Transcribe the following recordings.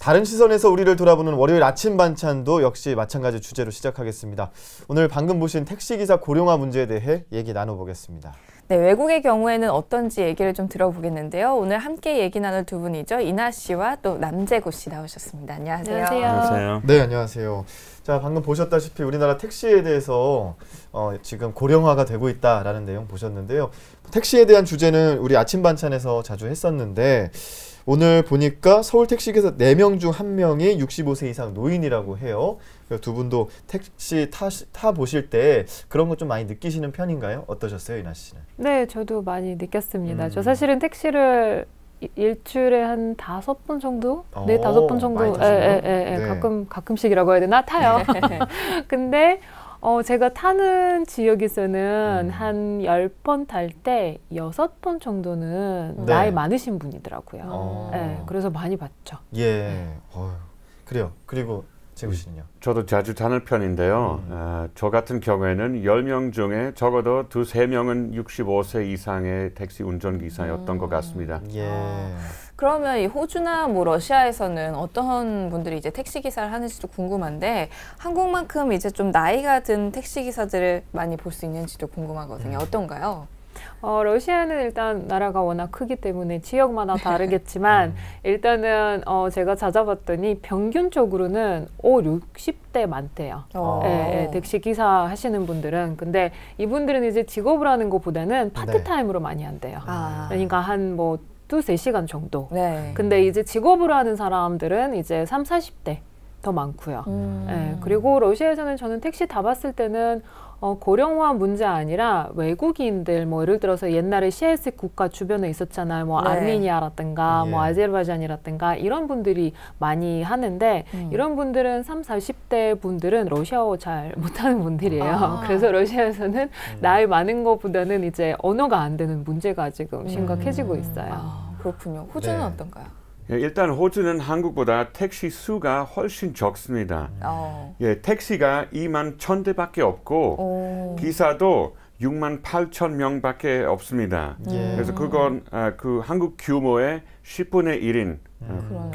다른 시선에서 우리를 돌아보는 월요일 아침 반찬도 역시 마찬가지 주제로 시작하겠습니다. 오늘 방금 보신 택시기사 고령화 문제에 대해 얘기 나눠보겠습니다. 네, 외국의 경우에는 어떤지 얘기를 좀 들어보겠는데요. 오늘 함께 얘기 나눌 두 분이죠. 이나 씨와 또 남재구 씨 나오셨습니다. 안녕하세요. 안녕하세요. 네, 안녕하세요. 자, 방금 보셨다시피 우리나라 택시에 대해서 지금 고령화가 되고 있다라는 내용 보셨는데요. 택시에 대한 주제는 우리 아침 반찬에서 자주 했었는데 오늘 보니까 서울 택시기사 4명 중 1명이 65세 이상 노인이라고 해요. 두 분도 택시 타보실 때 그런 거 좀 많이 느끼시는 편인가요? 어떠셨어요, 이나 씨는? 네, 저도 많이 느꼈습니다. 저 사실은 택시를 일주일에 한 5번 정도? 네, 5번 정도. 네. 가끔씩이라고 해야 되나? 타요. 근데 제가 타는 지역에서는 한 10번 탈 때 6번 정도는 나이 많으신 분이더라고요. 네, 그래서 많이 봤죠. 예, 그래요. 그리고 재구 씨는요? 저도 자주 타는 편인데요. 저 같은 경우에는 10명 중에 적어도 2~3명은 65세 이상의 택시 운전기사였던 것 같습니다. 예. 그러면 이 호주나 뭐 러시아에서는 어떤 분들이 이제 택시 기사를 하는지도 궁금한데 한국만큼 이제 좀 나이가 든 택시 기사들을 많이 볼 수 있는지도 궁금하거든요. 어떤가요? 러시아는 일단 나라가 워낙 크기 때문에 지역마다 다르겠지만 일단은 제가 찾아봤더니 평균적으로는 60대 많대요. 택시 기사 하시는 분들은. 근데 이분들은 이제 직업을 하는 것보다는 파트타임으로 많이 한대요. 그러니까 한 뭐 2~3시간 정도. 근데 이제 직업으로 하는 사람들은 이제 30~40대 더 많고요. 그리고 러시아에서는 저는 택시 타봤을 때는 고령화 문제 아니라 외국인들 뭐 예를 들어서 옛날에 CIS 국가 주변에 있었잖아요. 뭐 아르메니아라든가 뭐 아제르바이잔이라든가 이런 분들이 많이 하는데 이런 분들은 30~40대 분들은 러시아어 잘 못하는 분들이에요. 그래서 러시아에서는 나이 많은 것보다는 이제 언어가 안 되는 문제가 지금 심각해지고 있어요. 그렇군요. 호주는 어떤가요? 일단 호주는 한국보다 택시 수가 훨씬 적습니다. 택시가 21,000대밖에 없고 기사도 68,000명밖에 없습니다. 그래서 그건 그 한국 규모의 10분의 1인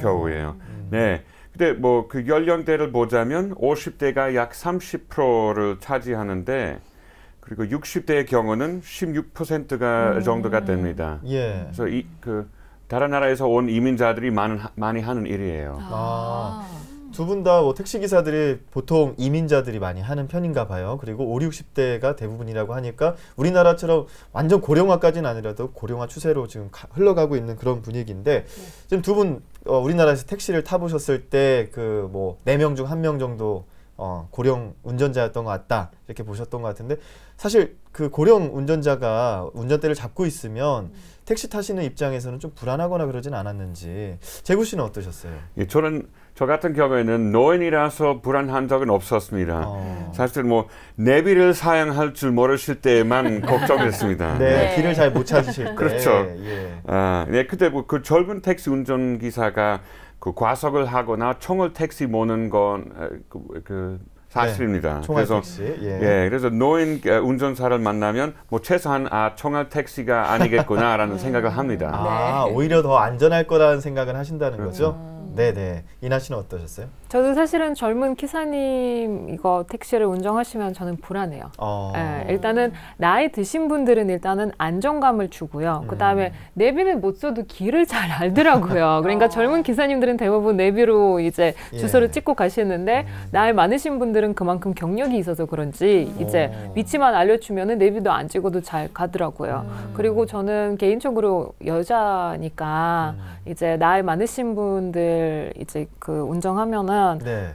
겨우예요. 네. 근데 뭐 그 연령대를 보자면 50대가 약 30%를 차지하는데 그리고 60대의 경우는 16%가 정도가 됩니다. 그래서 다른 나라에서 온 이민자들이 많이 하는 일이에요. 두 분 다 뭐 택시기사들이 보통 이민자들이 많이 하는 편인가 봐요. 그리고 50~60대가 대부분이라고 하니까 우리나라처럼 완전 고령화까지는 아니라도 고령화 추세로 지금 흘러가고 있는 그런 분위기인데 지금 두 분 우리나라에서 택시를 타보셨을 때 그 뭐 4명 중 1명 정도 고령 운전자였던 것 같다 이렇게 보셨던 것 같은데 사실 그 고령 운전자가 운전대를 잡고 있으면 택시 타시는 입장에서는 좀 불안하거나 그러진 않았는지 재구 씨는 어떠셨어요? 저 같은 경우에는 노인이라서 불안한 적은 없었습니다. 사실 뭐 내비를 사용할 줄 모르실 때만 걱정했습니다. 길을 잘 못 찾으실 때. 그렇죠. 그때 뭐 그 젊은 택시 운전기사가 그 과속을 하거나 총을 택시 모는 건 사실입니다. 총알 택시. 그래서 노인 운전사를 만나면 뭐 최소한 총알 택시가 아니겠구나라는 생각을 합니다. 오히려 더 안전할 거라는 생각을 하신다는 거죠? 네네. 이나 씨는 어떠셨어요? 저도 사실은 젊은 기사님 이거 택시를 운전하시면 저는 불안해요. 일단은 나이 드신 분들은 일단은 안정감을 주고요. 그 다음에 내비는 못 써도 길을 잘 알더라고요. 그러니까 젊은 기사님들은 대부분 내비로 이제 주소를 찍고 가시는데 나이 많으신 분들은 그만큼 경력이 있어서 그런지 이제 위치만 알려주면은 내비도 안 찍어도 잘 가더라고요. 그리고 저는 개인적으로 여자니까 이제 나이 많으신 분들 이제 그 운전하면은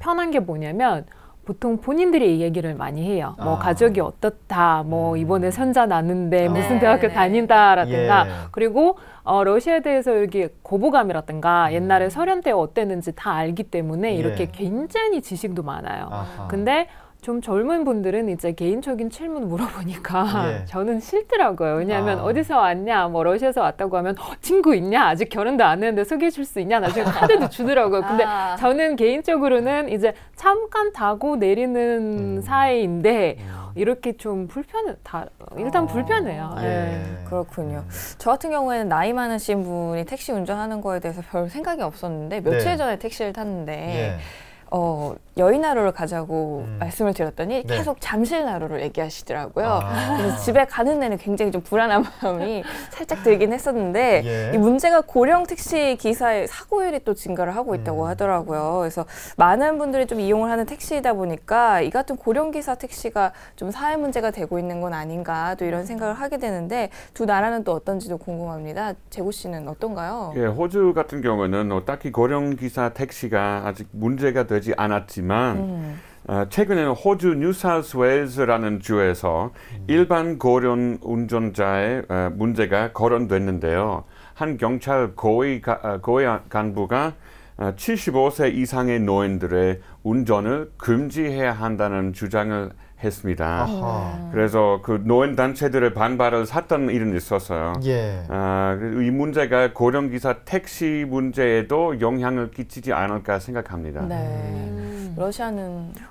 편한 게 뭐냐면 보통 본인들이 이 얘기를 많이 해요. 뭐 가족이 어떻다, 뭐 이번에 손자 낳는데 무슨 대학교 다닌다라든가 그리고 러시아에 대해서 여기 고부감이라든가 옛날에 소련 때 어땠는지 다 알기 때문에 이렇게 굉장히 지식도 많아요. 근데 좀 젊은 분들은 이제 개인적인 질문 물어보니까 저는 싫더라고요. 왜냐하면 어디서 왔냐, 뭐 러시아에서 왔다고 하면 친구 있냐, 아직 결혼도 안 했는데 소개해줄 수 있냐, 나중에 카드도 주더라고요. 근데 저는 개인적으로는 이제 잠깐 타고 내리는 사이인데 이렇게 좀 일단 불편해요. 그렇군요. 저 같은 경우에는 나이 많으신 분이 택시 운전하는 거에 대해서 별 생각이 없었는데 며칠 전에 택시를 탔는데 여의나루를 가자고 말씀을 드렸더니 계속 잠실나루를 얘기하시더라고요. 그래서 집에 가는 데는 굉장히 좀 불안한 마음이 살짝 들긴 했었는데 이 문제가 고령 택시 기사의 사고율이 또 증가를 하고 있다고 하더라고요. 그래서 많은 분들이 좀 이용을 하는 택시이다 보니까 이 같은 고령 기사 택시가 좀 사회 문제가 되고 있는 건 아닌가 또 이런 생각을 하게 되는데 두 나라는 또 어떤지도 궁금합니다. 재구 씨는 어떤가요? 예, 호주 같은 경우는 딱히 고령 기사 택시가 아직 문제가 되지 않았지만 최근에는 호주 뉴사우스웨일즈라는 주에서 일반 고령 운전자의 문제가 거론됐는데요. 한 경찰 고위 간부가 75세 이상의 노인들의 운전을 금지해야 한다는 주장을 했습니다. 그래서 그 노인 단체들의 반발을 샀던 일은 있었어요. 이 문제가 고령기사 택시 문제에도 영향을 끼치지 않을까 생각합니다.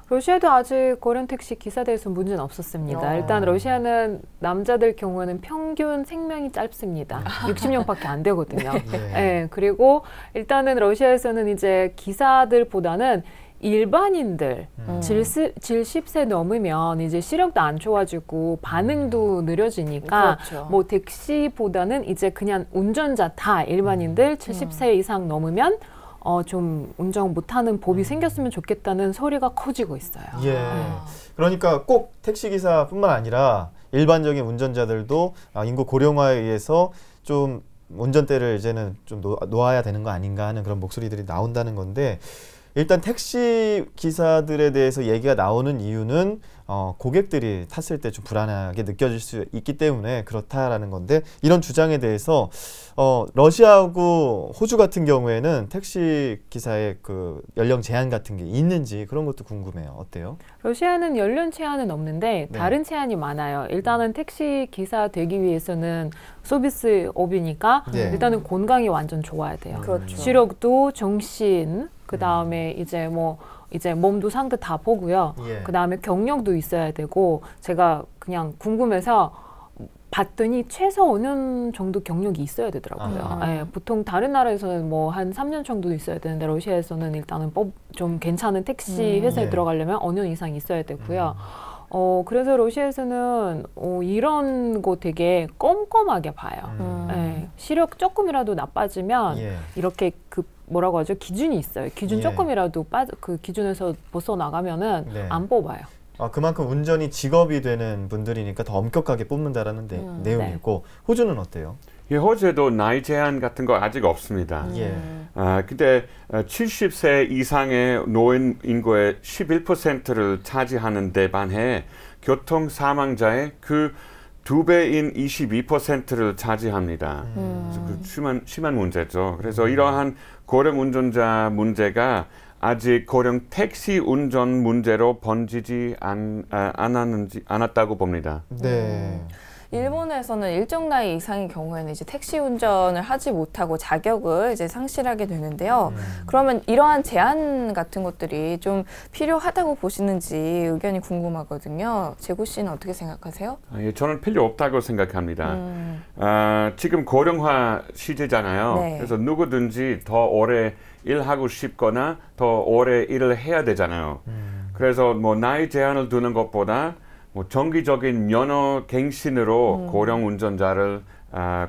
러시아도 아직 고령 택시 기사 대해서 문제는 없었습니다. 일단 러시아는 남자들 경우에는 평균 생명이 짧습니다. 60년밖에 안 되거든요. 그리고 일단은 러시아에서는 이제 기사들보다는 일반인들 70세 넘으면 이제 시력도 안 좋아지고 반응도 느려지니까 뭐 택시보다는 이제 그냥 운전자 다 일반인들 70세 이상 넘으면 좀 운전 못하는 법이 생겼으면 좋겠다는 소리가 커지고 있어요. 그러니까 꼭 택시기사뿐만 아니라 일반적인 운전자들도 인구 고령화에 의해서 좀 운전대를 이제는 좀 놓아야 되는 거 아닌가 하는 그런 목소리들이 나온다는 건데 일단 택시 기사들에 대해서 얘기가 나오는 이유는 고객들이 탔을 때 좀 불안하게 느껴질 수 있기 때문에 그렇다라는 건데 이런 주장에 대해서 러시아하고 호주 같은 경우에는 택시 기사의 그 연령 제한 같은 게 있는지 그런 것도 궁금해요. 어때요? 러시아는 연령 제한은 없는데 다른 제한이 많아요. 일단은 택시 기사 되기 위해서는 서비스업이니까 일단은 건강이 완전 좋아야 돼요. 시력도 정신 그 다음에 이제 몸도 상태 다 보고요. 그 다음에 경력도 있어야 되고 제가 그냥 궁금해서 봤더니 최소 5년 정도 경력이 있어야 되더라고요. 보통 다른 나라에서는 뭐 한 3년 정도 있어야 되는데 러시아에서는 일단은 좀 괜찮은 택시 회사에 들어가려면 5년 이상 있어야 되고요. 그래서 러시아에서는 이런 거 되게 꼼꼼하게 봐요. 시력 조금이라도 나빠지면 이렇게 뭐라고 하죠? 기준이 있어요. 기준 조금이라도 그 기준에서 벗어나가면은 안 뽑아요. 그만큼 운전이 직업이 되는 분들이니까 더 엄격하게 뽑는다라는 내용이고 호주는 어때요? 호주에도 나이 제한 같은 거 아직 없습니다. 근데 70세 이상의 노인 인구의 11%를 차지하는 데 반해 교통 사망자의 그 2배인 22%를 차지합니다. 심한 문제죠. 그래서 이러한 고령 운전자 문제가 아직 고령 택시 운전 문제로 번지지 않았다고 봅니다. 일본에서는 일정 나이 이상의 경우에는 이제 택시 운전을 하지 못하고 자격을 이제 상실하게 되는데요. 그러면 이러한 제한 같은 것들이 좀 필요하다고 보시는지 의견이 궁금하거든요. 재구 씨는 어떻게 생각하세요? 저는 필요 없다고 생각합니다. 지금 고령화 시대잖아요. 그래서 누구든지 더 오래 일하고 싶거나 더 오래 일을 해야 되잖아요. 그래서 뭐 나이 제한을 두는 것보다 뭐 정기적인 면허 갱신으로 고령 운전자를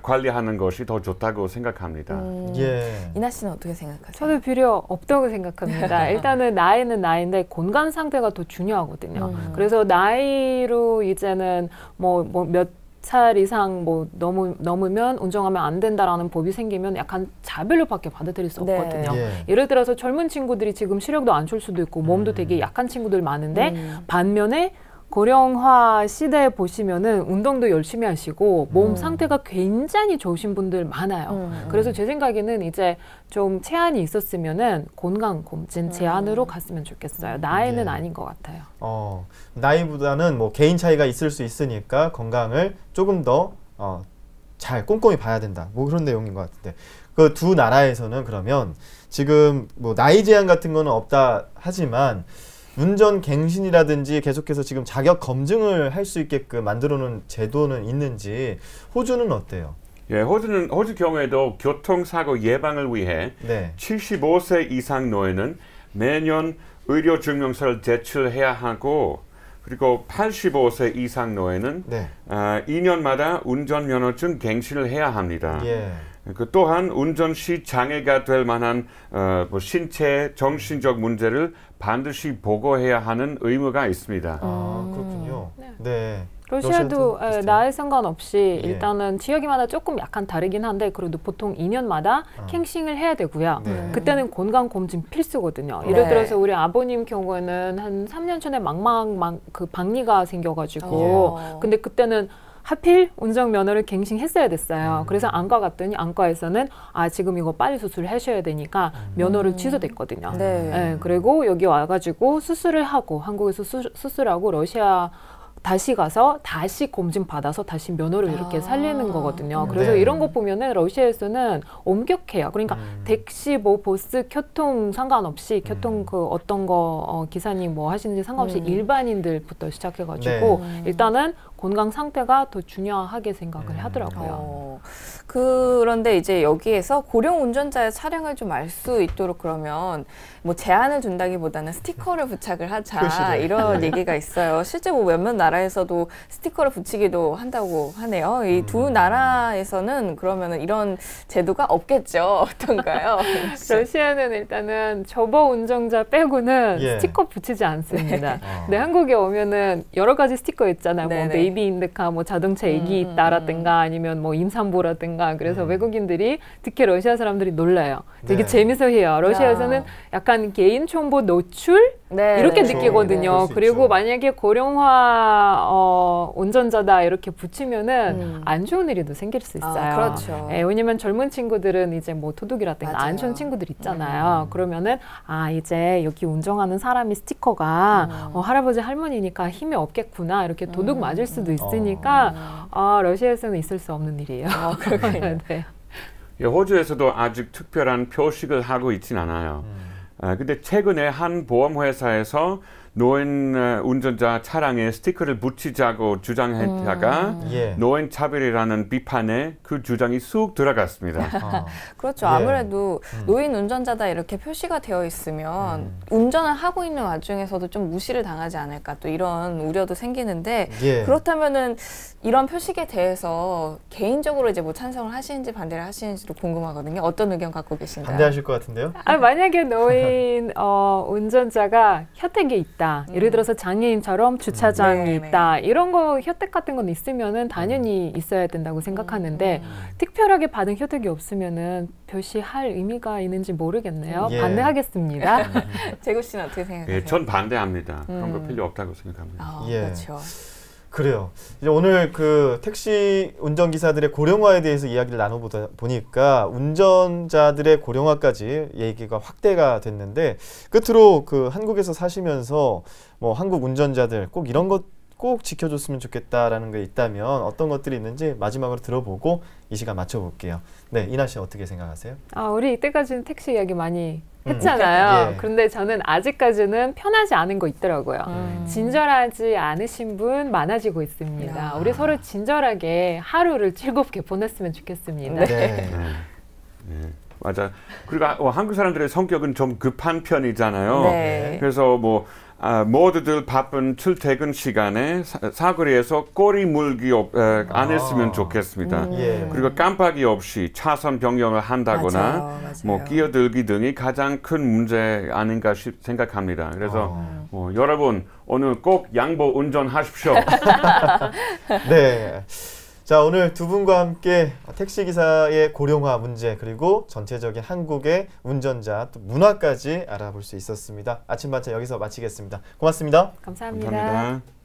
관리하는 것이 더 좋다고 생각합니다. 이나 씨는 어떻게 생각하세요? 저도 필요 없다고 생각합니다. 일단은 나이는 나이인데 건강 상태가 더 중요하거든요. 그래서 나이로 이제는 몇 살 이상 넘으면 운전하면 안 된다라는 법이 생기면 약간 자별로밖에 받아들일 수 없거든요. 예를 들어서 젊은 친구들이 지금 시력도 안 좋을 수도 있고 몸도 되게 약한 친구들 많은데 반면에 고령화 시대에 보시면은 운동도 열심히 하시고 몸 상태가 굉장히 좋으신 분들 많아요. 그래서 제 생각에는 이제 좀 제한이 있었으면은 건강검진 제한으로 갔으면 좋겠어요. 나이는 아닌 것 같아요. 나이보다는 뭐 개인 차이가 있을 수 있으니까 건강을 조금 더 잘 꼼꼼히 봐야 된다. 뭐 그런 내용인 것 같은데 그 두 나라에서는 그러면 지금 뭐 나이 제한 같은 거는 없다 하지만 운전 갱신이라든지 계속해서 지금 자격 검증을 할 수 있게끔 만들어놓은 제도는 있는지 호주는 어때요? 예, 호주 경우에도 교통사고 예방을 위해 네. 75세 이상 노인은 매년 의료증명서를 제출해야 하고 그리고 85세 이상 노인은 네. 2년마다 운전면허증 갱신을 해야 합니다. 예. 그 또한 운전 시 장애가 될 만한 뭐 신체, 정신적 문제를 반드시 보고해야 하는 의무가 있습니다. 아, 그렇군요. 네. 러시아도 나이 상관없이 예. 일단은 지역마다 조금 약간 다르긴 한데 그래도 보통 2년마다 갱신을 해야 되고요. 네. 그때는 건강검진 필수거든요. 네. 예를 들어서 우리 아버님 경우에는 한 3년 전에 그 박리가 생겨가지고 근데 그때는 하필 운전면허를 갱신했어야 됐어요. 그래서 안과 갔더니 안과에서는 지금 이거 빨리 수술을 하셔야 되니까 면허를 취소됐거든요. 네, 그리고 여기 와가지고 수술을 하고 한국에서 수술하고 러시아 다시 가서 다시 검진 받아서 다시 면허를 이렇게 살리는 거거든요. 그래서 네. 이런 거 보면은 러시아에서는 엄격해요. 그러니까 택시, 뭐 버스, 교통 상관없이 교통 그 어떤 거 기사님 뭐 하시는지 상관없이 일반인들부터 시작해가지고 일단은 건강 상태가 더 중요하게 생각을 하더라고요. 그런데 이제 여기에서 고령 운전자의 차량을 좀 알 수 있도록 그러면 뭐 제한을 둔다기보다는 스티커를 부착을 하자 표시를. 이런 얘기가 있어요. 실제 뭐 몇몇 나라에서도 스티커를 붙이기도 한다고 하네요. 이 두 나라에서는 그러면은 이런 제도가 없겠죠. 어떤가요? 러시아는 일단은 초보 운전자 빼고는 예. 스티커 붙이지 않습니다. 근데 한국에 오면은 여러 가지 스티커 있잖아요. 뭐 베이비 인드카, 뭐 자동차 애기 있다라든가 아니면 뭐 임산부라든가 그래서 외국인들이 특히 러시아 사람들이 놀라요. 되게 재밌어해요. 러시아에서는 약간 개인 정보 노출 이렇게 느끼거든요. 그리고 만약에 고령화 운전자다 이렇게 붙이면은 안 좋은 일이 또 생길 수 있어요. 그렇죠. 왜냐면 젊은 친구들은 이제 뭐 도둑이라든가 안 좋은 친구들 있잖아요. 그러면은 이제 여기 운전하는 사람이 스티커가 할아버지 할머니니까 힘이 없겠구나 이렇게 도둑 맞을 수도 있으니까 러시아에서는 있을 수 없는 일이에요. 그렇군요. 네. 예, 호주에서도 아직 특별한 표식을 하고 있진 않아요. 근데 최근에 한 보험회사에서 노인 운전자 차량에 스티커를 붙이자고 주장했다가 노인 차별이라는 비판에 그 주장이 쑥 들어갔습니다. 그렇죠. 아무래도 노인 운전자다 이렇게 표시가 되어 있으면 운전을 하고 있는 와중에서도 좀 무시를 당하지 않을까 또 이런 우려도 생기는데 그렇다면은 이런 표식에 대해서 개인적으로 이제 뭐 찬성을 하시는지 반대를 하시는지도 궁금하거든요. 어떤 의견 갖고 계신가요? 반대하실 것 같은데요? 만약에 노인 운전자가 혜택이 있다. 예를 들어서 장애인처럼 주차장이 있다. 이런 거 혜택 같은 건 있으면은 당연히 있어야 된다고 생각하는데 특별하게 받은 혜택이 없으면은 표시할 의미가 있는지 모르겠네요. 반대하겠습니다. 재구 씨는 어떻게 생각하세요? 전 반대합니다. 그런 거 필요 없다고 생각합니다. 그렇죠. 그래요. 이제 오늘 그 택시 운전기사들의 고령화에 대해서 이야기를 나눠보다 보니까 운전자들의 고령화까지 얘기가 확대가 됐는데 끝으로 그 한국에서 사시면서 뭐 한국 운전자들 꼭 이런 것 꼭 지켜줬으면 좋겠다라는 게 있다면 어떤 것들이 있는지 마지막으로 들어보고 이 시간 맞춰볼게요. 네, 이나 씨 어떻게 생각하세요? 우리 이때까지는 택시 이야기 많이 했잖아요. 그런데 저는 아직까지는 편하지 않은 거 있더라고요. 친절하지 않으신 분 많아지고 있습니다. 우리 서로 친절하게 하루를 즐겁게 보냈으면 좋겠습니다. 맞아. 그리고 한국 사람들의 성격은 좀 급한 편이잖아요. 그래서 뭐 모두들 바쁜 출퇴근 시간에 사거리에서 꼬리 물기 안 했으면 좋겠습니다. 그리고 깜빡이 없이 차선 변경을 한다거나 뭐 끼어들기 등이 가장 큰 문제 아닌가 생각합니다. 그래서 여러분 오늘 꼭 양보 운전하십시오. 네. 자, 오늘 두 분과 함께 택시기사의 고령화 문제 그리고 전체적인 한국의 운전자 또 문화까지 알아볼 수 있었습니다. 아침 반찬 여기서 마치겠습니다. 고맙습니다. 감사합니다. 감사합니다.